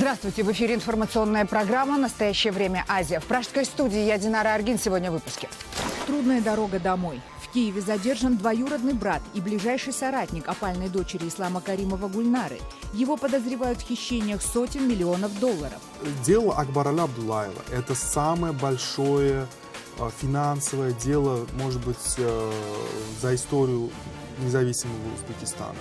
Здравствуйте! В эфире информационная программа «Настоящее время. Азия». В пражской студии я Динара Аргин. Сегодня в выпуске. Трудная дорога домой. В Киеве задержан двоюродный брат и ближайший соратник опальной дочери Ислама Каримова Гульнары. Его подозревают в хищениях сотен миллионов долларов. Дело Акбараля Абдуллаева – это самое большое финансовое дело, может быть, за историю независимого Узбекистана.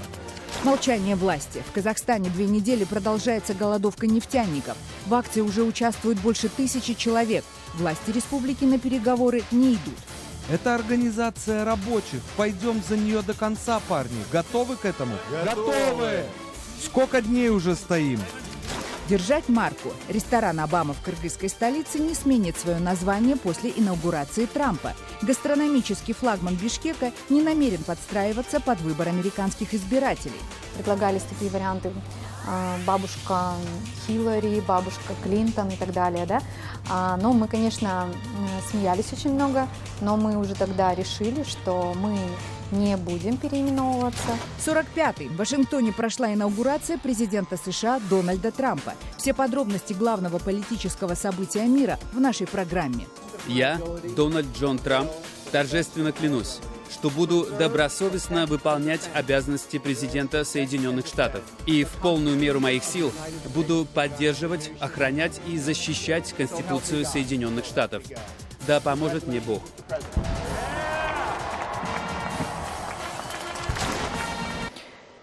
Молчание власти. В Казахстане 2 недели продолжается голодовка нефтяников. В акции уже участвуют больше 1000 человек. Власти республики на переговоры не идут. Это организация рабочих. Пойдем за нее до конца, парни. Готовы к этому? Готовы! Сколько дней уже стоим? Держать марку. Ресторан «Обама» в кыргызской столице не сменит свое название после инаугурации Трампа. Гастрономический флагман Бишкека не намерен подстраиваться под выбор американских избирателей. Предлагались такие варианты: бабушка Хиллари, бабушка Клинтон и так далее, да? Но мы, конечно, смеялись очень много, но мы уже тогда решили, что мы не будем переименовываться. 45-й. В Вашингтоне прошла инаугурация президента США Дональда Трампа. Все подробности главного политического события мира в нашей программе. Я, Дональд Джон Трамп, торжественно клянусь, что буду добросовестно выполнять обязанности президента Соединенных Штатов и в полную меру моих сил буду поддерживать, охранять и защищать Конституцию Соединенных Штатов. Да поможет мне Бог.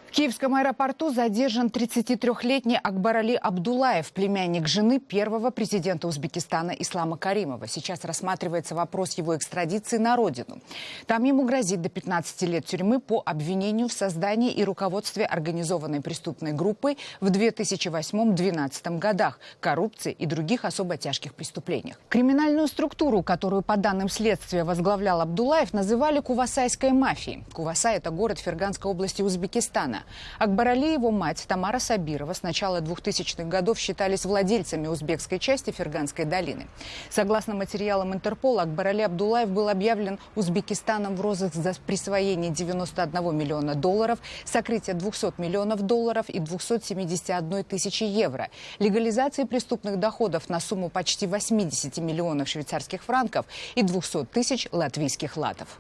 В Киевском аэропорту задержан 33-летний Акбарали Абдуллаев, племянник жены первого президента Узбекистана Ислама Каримова. Сейчас рассматривается вопрос его экстрадиции на родину. Там ему грозит до 15 лет тюрьмы по обвинению в создании и руководстве организованной преступной группой в 2008-2012 годах, коррупции и других особо тяжких преступлениях. Криминальную структуру, которую по данным следствия возглавлял Абдуллаев, называли Кувасайской мафией. Кувасай – это город Ферганской области Узбекистана. Акбарали и его мать Тамара Сабирова с начала 2000-х годов считались владельцами узбекской части Ферганской долины. Согласно материалам Интерпола, Акбарали Абдуллаев был объявлен Узбекистаном в розыск за присвоение 91 миллиона долларов, сокрытие 200 миллионов долларов и 271 тысячи евро, легализации преступных доходов на сумму почти 80 миллионов швейцарских франков и 200 тысяч латвийских латов.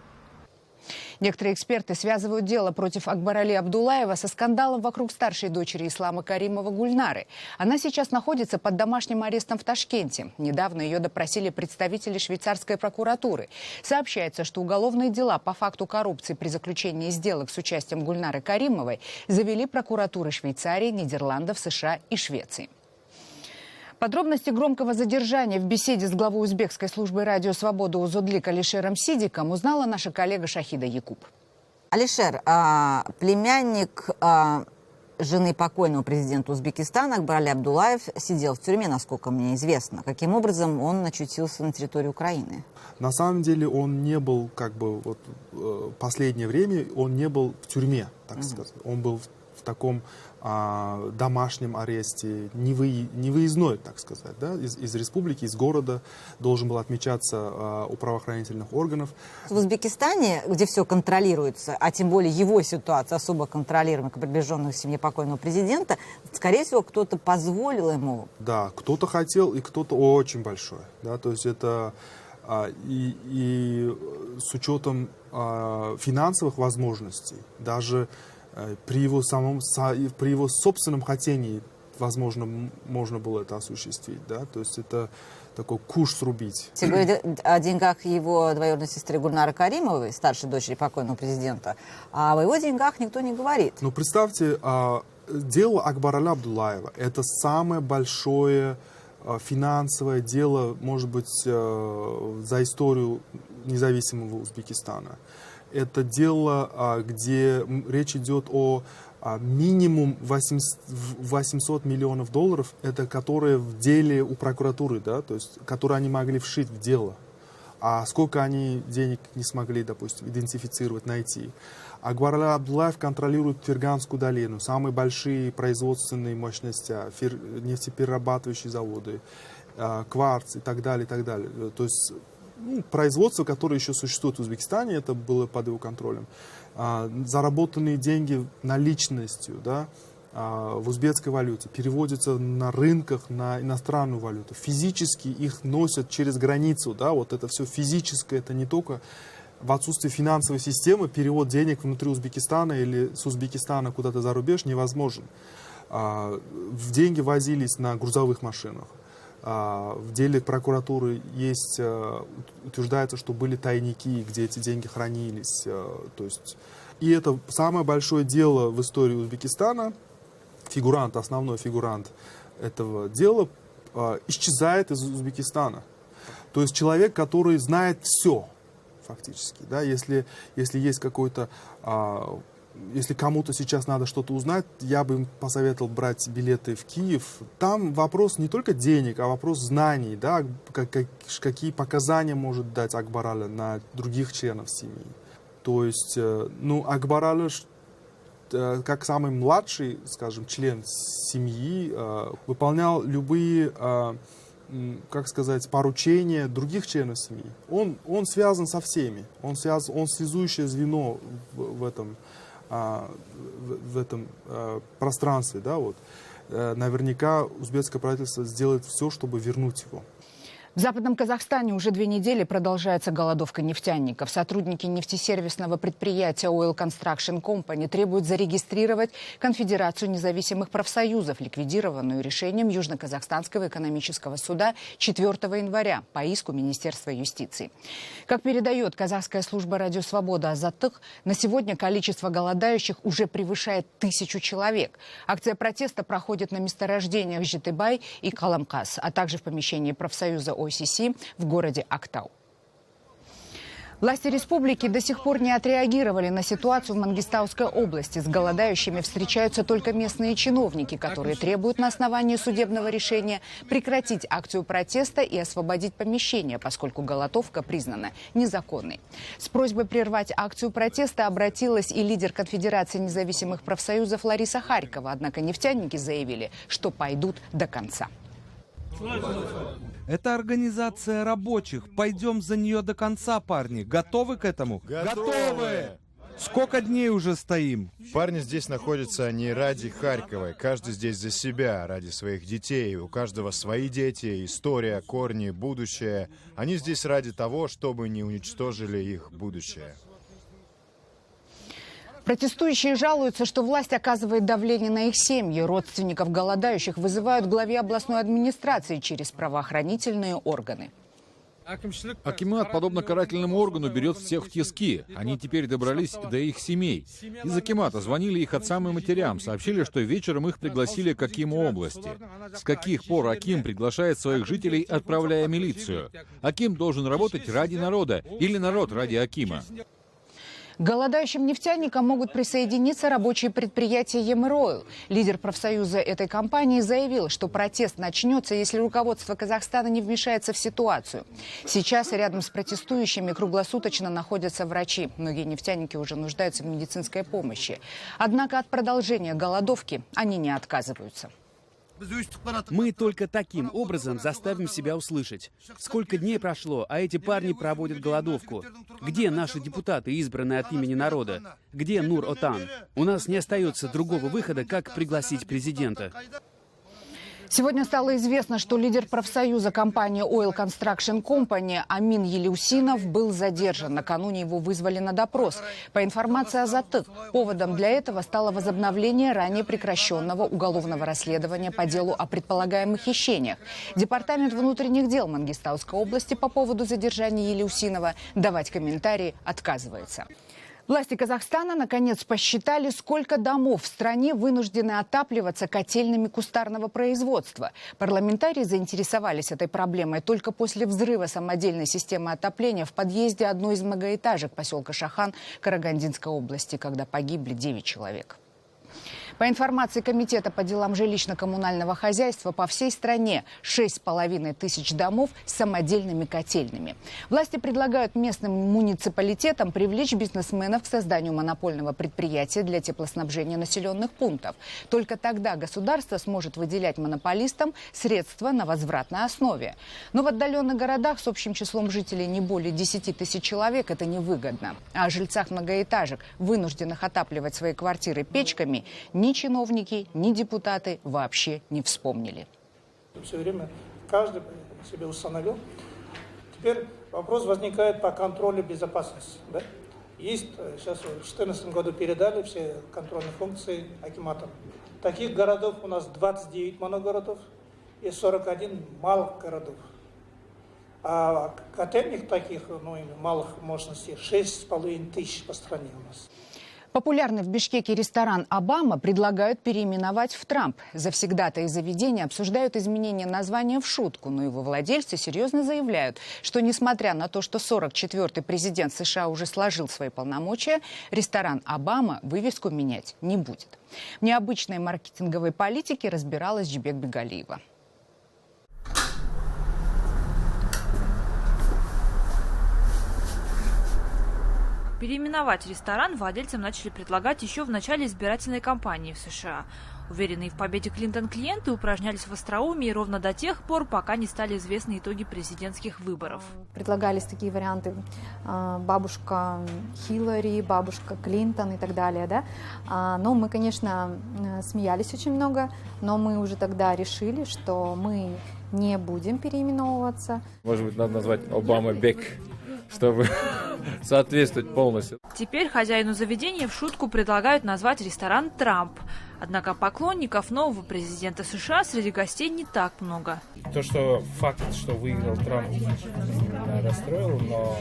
Некоторые эксперты связывают дело против Акбарали Абдуллаева со скандалом вокруг старшей дочери Ислама Каримова Гульнары. Она сейчас находится под домашним арестом в Ташкенте. Недавно ее допросили представители швейцарской прокуратуры. Сообщается, что уголовные дела по факту коррупции при заключении сделок с участием Гульнары Каримовой завели прокуратуры Швейцарии, Нидерландов, США и Швеции. Подробности громкого задержания в беседе с главой узбекской службы радио «Свобода» Узодлик Алишером Сидиком узнала наша коллега Шахида Якуб. Алишер, племянник жены покойного президента Узбекистана Акбарали Абдуллаев сидел в тюрьме, насколько мне известно. Каким образом он очутился на территории Украины? На самом деле он не был, последнее время он не был в тюрьме, так сказать. Он был в таком домашнем аресте, невыездной, так сказать, да, из республики, из города, должен был отмечаться у правоохранительных органов. В Узбекистане, где все контролируется, а тем более его ситуация особо контролируемая, как приближенных к семье покойного президента, скорее всего, кто-то позволил ему. Да, кто-то хотел, и кто-то очень большой. Да, то есть это и с учетом финансовых возможностей, даже при его собственном хотении, возможно, можно было это осуществить, да, то есть это такой куш срубить. Ты говоришь о деньгах его двоюродной сестры Гульнары Каримовой, старшей дочери покойного президента, а о его деньгах никто не говорит. Ну, представьте, дело Акбараля Абдуллаева – это самое большое финансовое дело, может быть, за историю независимого Узбекистана. Это дело, где речь идет о минимум 800 миллионов долларов, это которые в деле у прокуратуры, да, то есть, которые они могли вшить в дело. А сколько они денег не смогли, допустим, идентифицировать, найти. Акбарали Абдуллаев контролирует Ферганскую долину, самые большие производственные мощности, нефтеперерабатывающие заводы, кварц и так далее, и так далее. То есть производство, которое еще существует в Узбекистане, это было под его контролем. Заработанные деньги наличностью, да, в узбекской валюте, переводятся на рынках на иностранную валюту. Физически их носят через границу. Да? Вот это все физическое, это не только в отсутствии финансовой системы перевод денег внутри Узбекистана или с Узбекистана куда-то за рубеж невозможен. Деньги возились на грузовых машинах. В деле прокуратуры есть, утверждается, что были тайники, где эти деньги хранились. То есть, и это самое большое дело в истории Узбекистана. Фигурант, основной фигурант этого дела исчезает из Узбекистана. То есть человек, который знает все, фактически. Да? Если есть какой-то... Если кому-то сейчас надо что-то узнать, я бы им посоветовал брать билеты в Киев. Там вопрос не только денег, а вопрос знаний, да, какие показания может дать Акбарали на других членов семьи. То есть, Акбарали, как самый младший, скажем, член семьи, выполнял любые, поручения других членов семьи. Он связан со всеми, он связующее звено в этом пространстве, да, вот. Наверняка узбекское правительство сделает все, чтобы вернуть его. В Западном Казахстане уже 2 недели продолжается голодовка нефтяников. Сотрудники нефтесервисного предприятия Oil Construction Company требуют зарегистрировать Конфедерацию независимых профсоюзов, ликвидированную решением Южно-Казахстанского экономического суда 4 января по иску Министерства юстиции. Как передает казахская служба радио «Свобода» Азаттык, на сегодня количество голодающих уже превышает 1000 человек. Акция протеста проходит на месторождениях Житыбай и Каламкас, а также в помещении профсоюза ОСС в городе Актау. Власти республики до сих пор не отреагировали на ситуацию в Мангистауской области. С голодающими встречаются только местные чиновники, которые требуют на основании судебного решения прекратить акцию протеста и освободить помещение, поскольку голодовка признана незаконной. С просьбой прервать акцию протеста обратилась и лидер Конфедерации независимых профсоюзов Лариса Харькова. Однако нефтяники заявили, что пойдут до конца. Это организация рабочих. Пойдем за нее до конца, парни. Готовы к этому? Готовы! Сколько дней уже стоим? Парни здесь находятся не ради Харьковой. Каждый здесь за себя, ради своих детей. У каждого свои дети, история, корни, будущее. Они здесь ради того, чтобы не уничтожили их будущее. Протестующие жалуются, что власть оказывает давление на их семьи. Родственников голодающих вызывают к главе областной администрации через правоохранительные органы. Акимат, подобно карательному органу, берет всех в тиски. Они теперь добрались до их семей. Из Акимата звонили их отцам и матерям, сообщили, что вечером их пригласили к Акиму области. С каких пор Аким приглашает своих жителей, отправляя милицию? Аким должен работать ради народа или народ ради Акима. К голодающим нефтяникам могут присоединиться рабочие предприятия Емройл. Лидер профсоюза этой компании заявил, что протест начнется, если руководство Казахстана не вмешается в ситуацию. Сейчас рядом с протестующими круглосуточно находятся врачи. Многие нефтяники уже нуждаются в медицинской помощи. Однако от продолжения голодовки они не отказываются. Мы только таким образом заставим себя услышать. Сколько дней прошло, а эти парни проводят голодовку. Где наши депутаты, избранные от имени народа? Где Нур-Отан? У нас не остается другого выхода, как пригласить президента. Сегодня стало известно, что лидер профсоюза компании Oil Construction Company Амин Елеусинов был задержан. Накануне его вызвали на допрос. По информации Азаттык, поводом для этого стало возобновление ранее прекращенного уголовного расследования по делу о предполагаемых хищениях. Департамент внутренних дел Мангистауской области по поводу задержания Елеусинова давать комментарии отказывается. Власти Казахстана наконец посчитали, сколько домов в стране вынуждены отапливаться котельными кустарного производства. Парламентарии заинтересовались этой проблемой только после взрыва самодельной системы отопления в подъезде одной из многоэтажек поселка Шахан Карагандинской области, когда погибли 9 человек. По информации Комитета по делам жилищно-коммунального хозяйства, по всей стране 6500 домов с самодельными котельными. Власти предлагают местным муниципалитетам привлечь бизнесменов к созданию монопольного предприятия для теплоснабжения населенных пунктов. Только тогда государство сможет выделять монополистам средства на возвратной основе. Но в отдаленных городах с общим числом жителей не более 10 000 человек это невыгодно. А о жильцах многоэтажек, вынужденных отапливать свои квартиры печками, ни чиновники, ни депутаты вообще не вспомнили. Все время каждый себе установил. Теперь вопрос возникает по контролю безопасности. Да? Есть, сейчас в 2014 году передали все контрольные функции акиматам. Таких городов у нас 29 моногородов и 41 малых городов. А котельных таких, малых мощностей 6,5 тысяч по стране у нас. Популярный в Бишкеке ресторан «Обама» предлагают переименовать в «Трамп». Завсегдатаи заведения обсуждают изменение названия в шутку, но его владельцы серьезно заявляют, что несмотря на то, что 44-й президент США уже сложил свои полномочия, ресторан «Обама» вывеску менять не будет. В необычной маркетинговой политике разбиралась Жибек Бегалиева. Переименовать ресторан владельцам начали предлагать еще в начале избирательной кампании в США. Уверенные в победе Клинтон клиенты упражнялись в остроумии ровно до тех пор, пока не стали известны итоги президентских выборов. Предлагались такие варианты: бабушка Хиллари, бабушка Клинтон и так далее. Да? Но мы, конечно, смеялись очень много, но мы уже тогда решили, что мы не будем переименовываться. Может быть, надо назвать Обама Бек, чтобы соответствовать полностью. Теперь хозяину заведения в шутку предлагают назвать ресторан «Трамп». Однако поклонников нового президента США среди гостей не так много. То, что факт, что выиграл Трамп, расстроил, но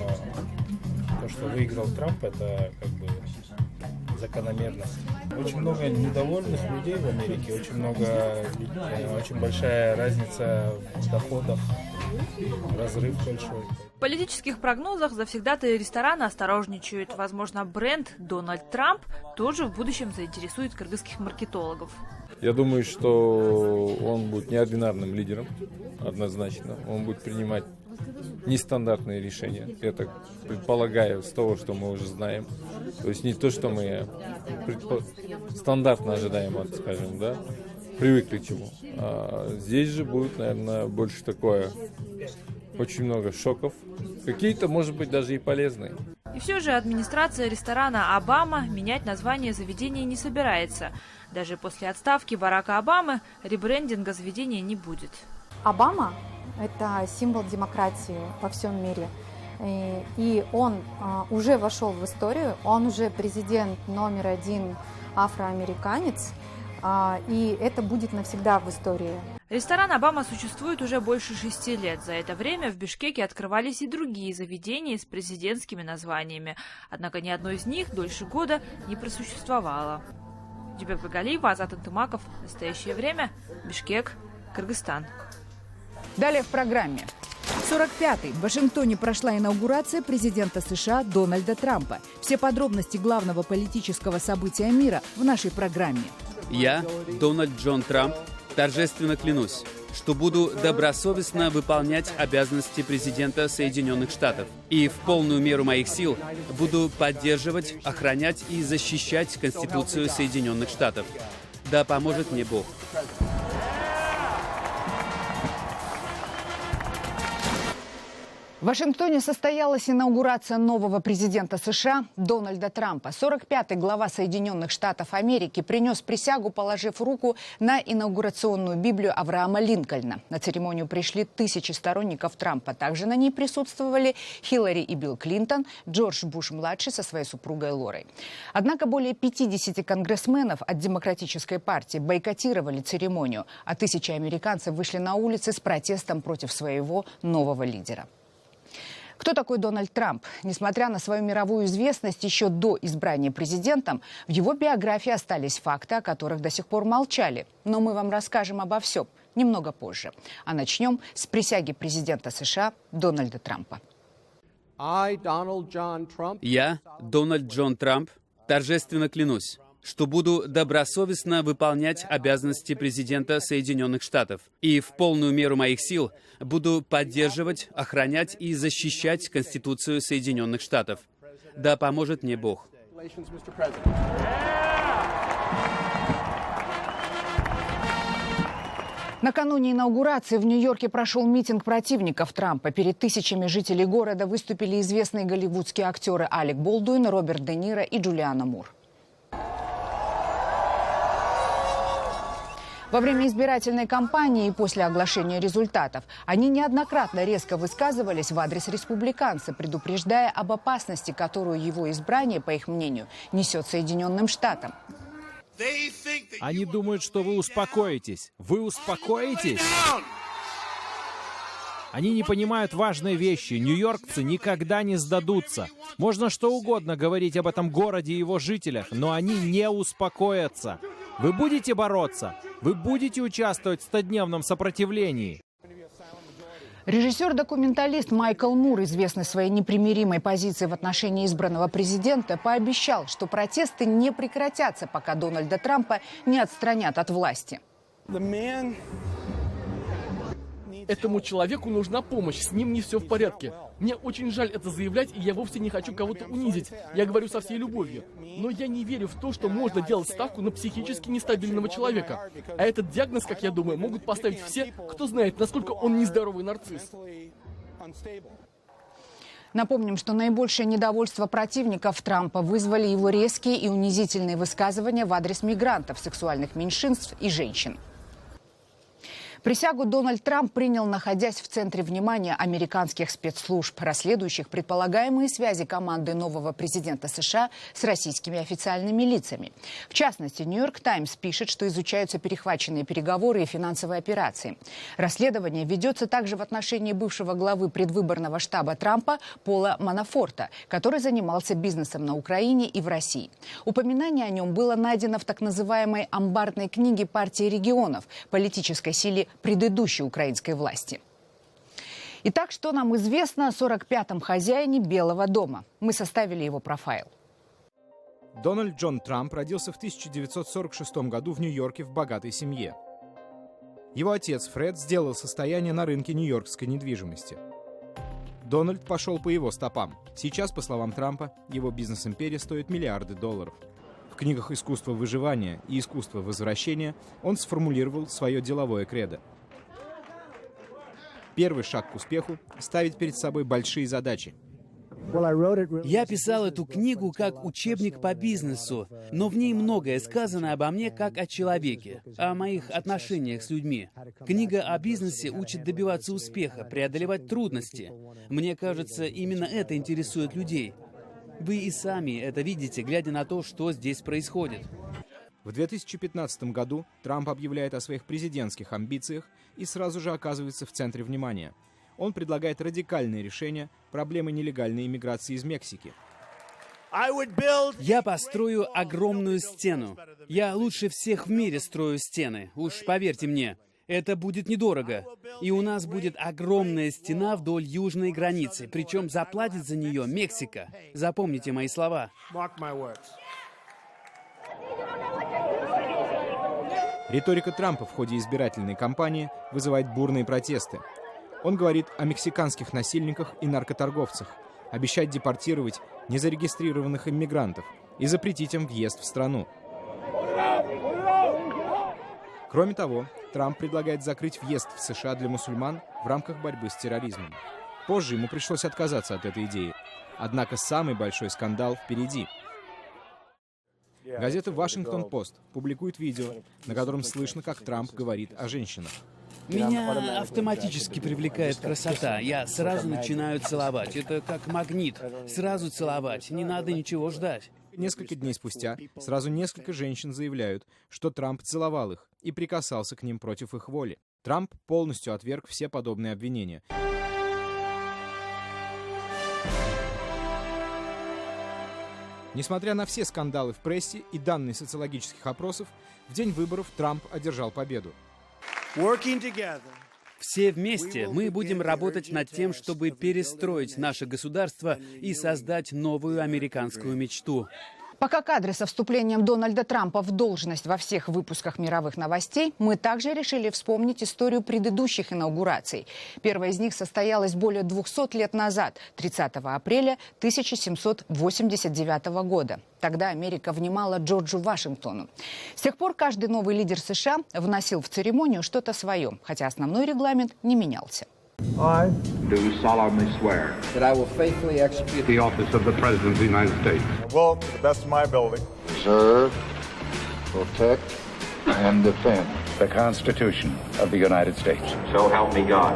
то, что выиграл Трамп, это как бы закономерность. Очень много недовольных людей в Америке, очень большая разница в доходах, разрыв большой. В политических прогнозах завсегдатаи ресторана осторожничают. Возможно, бренд «Дональд Трамп» тоже в будущем заинтересует кыргызских маркетологов. Я думаю, что он будет неординарным лидером, однозначно. Он будет принимать нестандартные решения. Я так предполагаю, с того, что мы уже знаем. То есть не то, что мы стандартно ожидаем, скажем, да, привыкли к чему. А здесь же будет, наверное, больше такое, очень много шоков. Какие-то, может быть, даже и полезные. И все же администрация ресторана «Обама» менять название заведения не собирается. Даже после отставки Барака Обамы ребрендинга заведения не будет. Обама – это символ демократии во всем мире. И он уже вошел в историю, он уже президент номер 1 афроамериканец, и это будет навсегда в истории. Ресторан «Обама» существует уже больше 6 лет. За это время в Бишкеке открывались и другие заведения с президентскими названиями. Однако ни одно из них дольше года не просуществовало. Жибек Бегалиева, Азат Антымаков. Настоящее время. Бишкек, Кыргызстан. Далее в программе. 45-й. В Вашингтоне прошла инаугурация президента США Дональда Трампа. Все подробности главного политического события мира в нашей программе. Я, Дональд Джон Трамп, торжественно клянусь, что буду добросовестно выполнять обязанности президента Соединенных Штатов и в полную меру моих сил буду поддерживать, охранять и защищать Конституцию Соединенных Штатов. Да поможет мне Бог. В Вашингтоне состоялась инаугурация нового президента США Дональда Трампа. 45-й глава Соединенных Штатов Америки принес присягу, положив руку на инаугурационную Библию Авраама Линкольна. На церемонию пришли тысячи сторонников Трампа. Также на ней присутствовали Хиллари и Билл Клинтон, Джордж Буш-младший со своей супругой Лорой. Однако более 50 конгрессменов от Демократической партии бойкотировали церемонию, а тысячи американцев вышли на улицы с протестом против своего нового лидера. Кто такой Дональд Трамп? Несмотря на свою мировую известность еще до избрания президентом, в его биографии остались факты, о которых до сих пор молчали. Но мы вам расскажем обо всем немного позже. А начнем с присяги президента США Дональда Трампа. Я, Дональд Джон Трамп, торжественно клянусь, что буду добросовестно выполнять обязанности президента Соединенных Штатов и в полную меру моих сил буду поддерживать, охранять и защищать Конституцию Соединенных Штатов. Да поможет мне Бог. Накануне инаугурации в Нью-Йорке прошел митинг противников Трампа. Перед тысячами жителей города выступили известные голливудские актеры Алек Болдуин, Роберт Де Ниро и Джулиана Мур. Во время избирательной кампании и после оглашения результатов они неоднократно резко высказывались в адрес республиканца, предупреждая об опасности, которую его избрание, по их мнению, несет Соединенным Штатам. Они думают, что вы успокоитесь. Вы успокоитесь? Они не понимают важные вещи. Нью-йоркцы никогда не сдадутся. Можно что угодно говорить об этом городе и его жителях, но они не успокоятся. Вы будете бороться? Вы будете участвовать в 100-дневном сопротивлении? Режиссер-документалист Майкл Мур, известный своей непримиримой позицией в отношении избранного президента, пообещал, что протесты не прекратятся, пока Дональда Трампа не отстранят от власти. Этому человеку нужна помощь, с ним не все в порядке. Мне очень жаль это заявлять, и я вовсе не хочу кого-то унизить. Я говорю со всей любовью. Но я не верю в то, что можно делать ставку на психически нестабильного человека. А этот диагноз, как я думаю, могут поставить все, кто знает, насколько он нездоровый нарцисс. Напомним, что наибольшее недовольство противников Трампа вызвали его резкие и унизительные высказывания в адрес мигрантов, сексуальных меньшинств и женщин. Присягу Дональд Трамп принял, находясь в центре внимания американских спецслужб, расследующих предполагаемые связи команды нового президента США с российскими официальными лицами. В частности, «Нью-Йорк Таймс» пишет, что изучаются перехваченные переговоры и финансовые операции. Расследование ведется также в отношении бывшего главы предвыборного штаба Трампа Пола Манафорта, который занимался бизнесом на Украине и в России. Упоминание о нем было найдено в так называемой амбарной книге партии регионов, политической силе предыдущей украинской власти. Итак, что нам известно о 45-м хозяине Белого дома? Мы составили его профайл. Дональд Джон Трамп родился в 1946 году в Нью-Йорке в богатой семье. Его отец Фред сделал состояние на рынке нью-йоркской недвижимости. Дональд пошел по его стопам. Сейчас, по словам Трампа, его бизнес-империя стоит миллиарды долларов. В книгах «Искусство выживания» и «Искусство возвращения» он сформулировал свое деловое кредо. Первый шаг к успеху – ставить перед собой большие задачи. Я писал эту книгу как учебник по бизнесу, но в ней многое сказано обо мне как о человеке, о моих отношениях с людьми. Книга о бизнесе учит добиваться успеха, преодолевать трудности. Мне кажется, именно это интересует людей. Вы и сами это видите, глядя на то, что здесь происходит. В 2015 году Трамп объявляет о своих президентских амбициях и сразу же оказывается в центре внимания. Он предлагает радикальные решения проблемы нелегальной иммиграции из Мексики. Я построю огромную стену. Я лучше всех в мире строю стены, уж поверьте мне. Это будет недорого. И у нас будет огромная стена вдоль южной границы. Причем заплатит за нее Мексика. Запомните мои слова. Риторика Трампа в ходе избирательной кампании вызывает бурные протесты. Он говорит о мексиканских насильниках и наркоторговцах, обещает депортировать незарегистрированных иммигрантов и запретить им въезд в страну. Кроме того, Трамп предлагает закрыть въезд в США для мусульман в рамках борьбы с терроризмом. Позже ему пришлось отказаться от этой идеи. Однако самый большой скандал впереди. Газета «Вашингтон-Пост» публикует видео, на котором слышно, как Трамп говорит о женщинах. Меня автоматически привлекает красота. Я сразу начинаю целовать. Это как магнит. Сразу целовать. Не надо ничего ждать. Несколько дней спустя сразу несколько женщин заявляют, что Трамп целовал их и прикасался к ним против их воли. Трамп полностью отверг все подобные обвинения. Несмотря на все скандалы в прессе и данные социологических опросов, в день выборов Трамп одержал победу. Все вместе мы будем работать над тем, чтобы перестроить наше государство и создать новую американскую мечту. Пока кадры со вступлением Дональда Трампа в должность во всех выпусках мировых новостей, мы также решили вспомнить историю предыдущих инаугураций. Первая из них состоялась более 200 лет назад, 30 апреля 1789 года. Тогда Америка внимала Джорджу Вашингтону. С тех пор каждый новый лидер США вносил в церемонию что-то свое, хотя основной регламент не менялся. I do solemnly swear that I will faithfully execute the office of the President of the United States. Will, to the best of my ability, preserve, protect, and defend the Constitution of the United States. So help me God.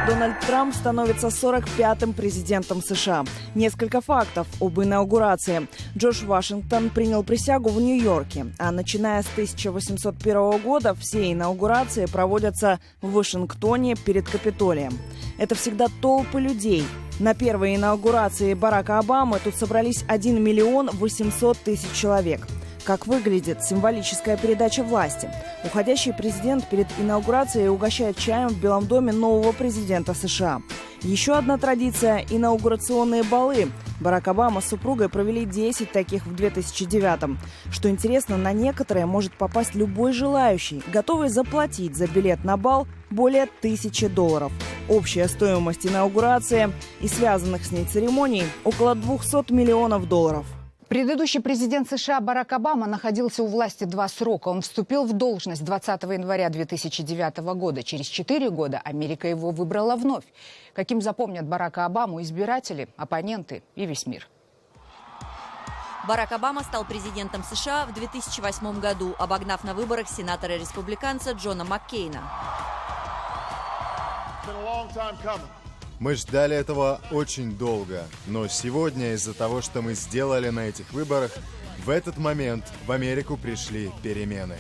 Дональд Трамп становится 45-м президентом США. Несколько фактов об инаугурации. Джордж Вашингтон принял присягу в Нью-Йорке, а начиная с 1801 года все инаугурации проводятся в Вашингтоне перед Капитолием. Это всегда толпы людей. На первой инаугурации Барака Обамы тут собрались 1 миллион 800 тысяч человек. Как выглядит символическая передача власти? Уходящий президент перед инаугурацией угощает чаем в Белом доме нового президента США. Еще одна традиция – инаугурационные балы. Барак Обама с супругой провели 10 таких в 2009-м. Что интересно, на некоторые может попасть любой желающий, готовый заплатить за билет на бал более $1000. Общая стоимость инаугурации и связанных с ней церемоний – около $200 миллионов. Предыдущий президент США Барак Обама находился у власти 2 срока. Он вступил в должность 20 января 2009 года. Через 4 года Америка его выбрала вновь. Каким запомнят Барака Обаму избиратели, оппоненты и весь мир? Барак Обама стал президентом США в 2008 году, обогнав на выборах сенатора-республиканца Джона Маккейна. Мы ждали этого очень долго, но сегодня из-за того, что мы сделали на этих выборах, в этот момент в Америку пришли перемены.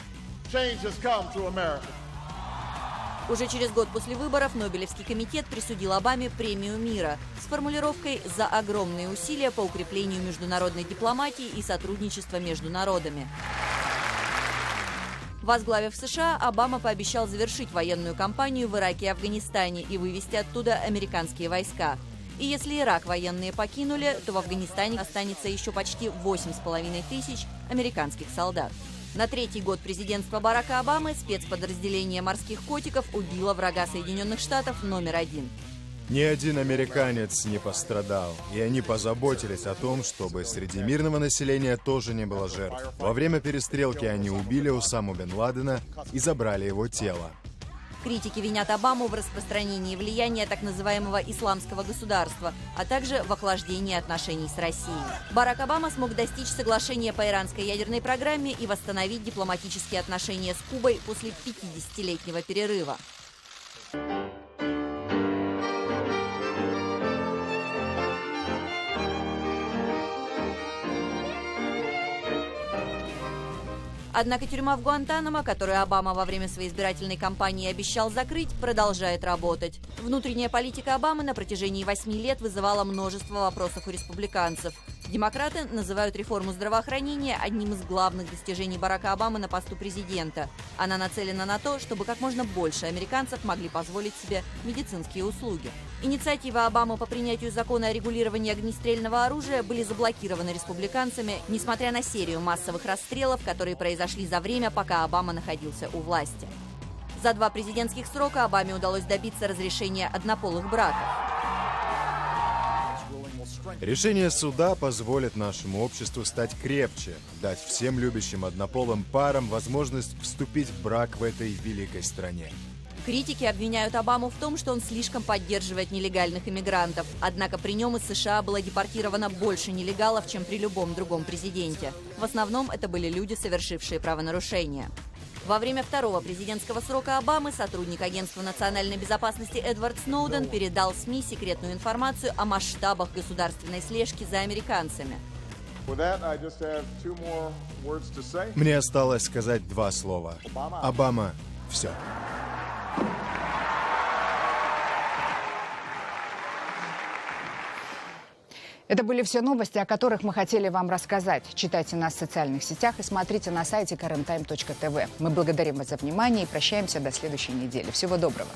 Уже через год после выборов Нобелевский комитет присудил Обаме премию мира с формулировкой «за огромные усилия по укреплению международной дипломатии и сотрудничества между народами». Возглавив США, Обама пообещал завершить военную кампанию в Ираке и Афганистане и вывести оттуда американские войска. И если Ирак военные покинули, то в Афганистане останется еще почти 8,5 тысяч американских солдат. На 3-й год президентства Барака Обамы спецподразделение морских котиков убило врага Соединенных Штатов номер 1. Ни один американец не пострадал, и они позаботились о том, чтобы среди мирного населения тоже не было жертв. Во время перестрелки они убили Усаму бен Ладена и забрали его тело. Критики винят Обаму в распространении влияния так называемого исламского государства, а также в охлаждении отношений с Россией. Барак Обама смог достичь соглашения по иранской ядерной программе и восстановить дипломатические отношения с Кубой после 50-летнего перерыва. Однако тюрьма в Гуантанамо, которую Обама во время своей избирательной кампании обещал закрыть, продолжает работать. Внутренняя политика Обамы на протяжении 8 лет вызывала множество вопросов у республиканцев. Демократы называют реформу здравоохранения одним из главных достижений Барака Обамы на посту президента. Она нацелена на то, чтобы как можно больше американцев могли позволить себе медицинские услуги. Инициативы Обамы по принятию закона о регулировании огнестрельного оружия были заблокированы республиканцами, несмотря на серию массовых расстрелов, которые произошли за время, пока Обама находился у власти. За 2 президентских срока Обаме удалось добиться разрешения однополых браков. Решение суда позволит нашему обществу стать крепче, дать всем любящим однополым парам возможность вступить в брак в этой великой стране. Критики обвиняют Обаму в том, что он слишком поддерживает нелегальных иммигрантов. Однако при нем из США было депортировано больше нелегалов, чем при любом другом президенте. В основном это были люди, совершившие правонарушения. Во время 2-го президентского срока Обамы сотрудник Агентства национальной безопасности Эдвард Сноуден передал СМИ секретную информацию о масштабах государственной слежки за американцами. Мне осталось сказать 2 слова. Обама, все. Это были все новости, о которых мы хотели вам рассказать. Читайте нас в социальных сетях и смотрите на сайте KarenTime.tv. Мы благодарим вас за внимание и прощаемся до следующей недели. Всего доброго.